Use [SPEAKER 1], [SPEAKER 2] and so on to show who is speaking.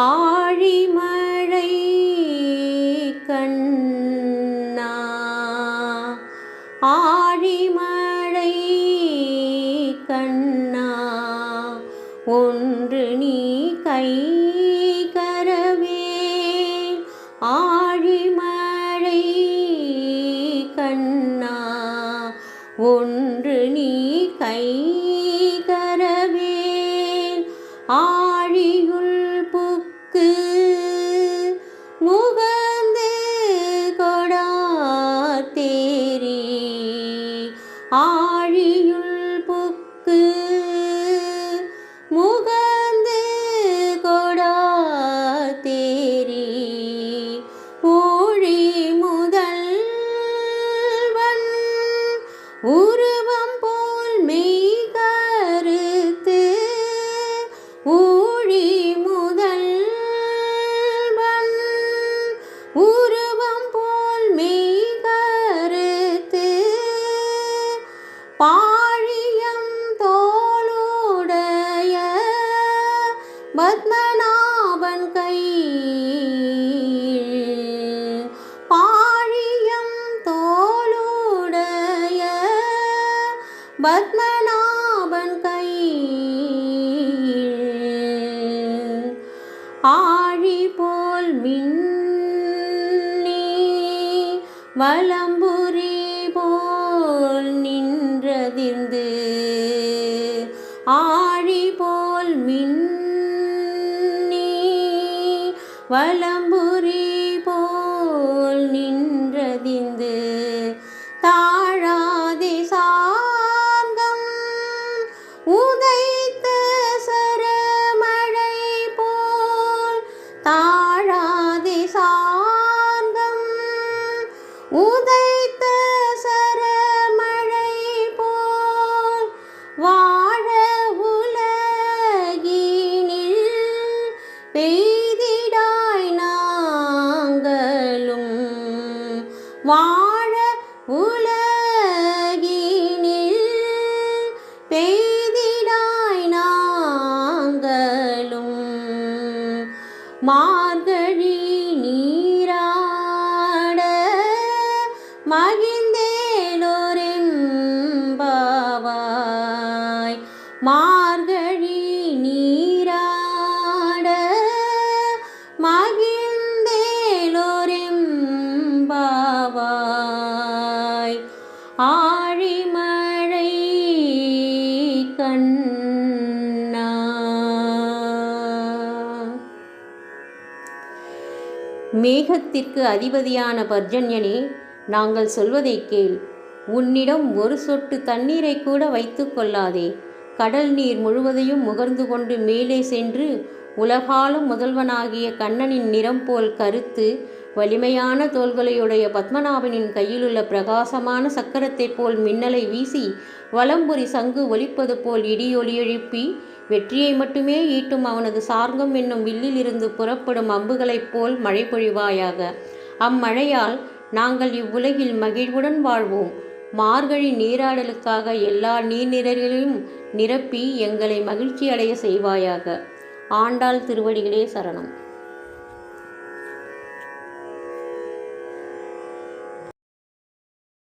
[SPEAKER 1] ஆழிமழை கண்ணா ஆழிமழை கண்ணா ஒன்று நீ கை கரவேல் ஆழிமழை கண்ணா ஒன்று நீ கை கரவேல் ஆழியுள் புக்கு முகந்து கொடா தேரி ஆழியுள் புக்கு முகந்து கொடா தேரி ஊழி முதல்வன் உருவம் போல் மெய் கருத்து ஊழி முதல்வன் உருவம் போல் மெய் கருத்து பாழியம் தோளுடைய பத்மநாபன் கை பாழியம் தோளுடைய பத்மநாபன் கை ஆழி போல் மின்னி வலம்புரி போல் நின்றதிர்ந்து ஆழி போல் மின்னி வலம்புரி போல் நின்றதிர்ந்து தாழாதே சார்ந்தம் உதைத்த சரமழை போல் தாழாதே சார்ந்தம் உதைத்த சரமழை போல் வாழ உலகினில் பெய்திடாய் நாங்களும் வாழ உலகினில் பெய்திடாய் நாங்களும் மார்கழி நீராட மகிழ்ந்தேலோரெம்பாவாய் மார்கழி நீராட மகிழ்ந்தேலோரெம்பாவாய் ஆழிமழை கண்ணா. மேகத்திற்கு அதிபதியான பர்ஜன்யனே, நாங்கள் சொல்வதை கேள். உன்னிடம் ஒரு சொட்டு தண்ணீரை கூட வைத்து கொள்ளாதே. கடல் நீர் முழுவதையும் முகர்ந்து கொண்டு மேலே சென்று உலகாலும் முதல்வனாகிய கண்ணனின் நிறம் போல் கருத்து வலிமையான தோள்களையுடைய பத்மநாபனின் கையிலுள்ள பிரகாசமான சக்கரத்தைப் போல் மின்னலை வீசி வலம்புரி சங்கு ஒலிப்பது போல் இடியொலி எழுப்பி வெற்றியை மட்டுமே ஈட்டும் அவனது சார்ங்கம் என்னும் வில்லிலிருந்து புறப்படும் அம்புகளைப் போல் மழை பொழிவாயாக. அம்மழையால் நாங்கள் இவ்வுலகில் மகிழ்வுடன் வாழ்வோம். மார்கழி நீராடலுக்காக எல்லா நீர்நிலைகளையும் நிரப்பி எங்களை மகிழ்ச்சி அடைய செய்வாயாக. ஆண்டாள் திருவடிகளே சரணம்.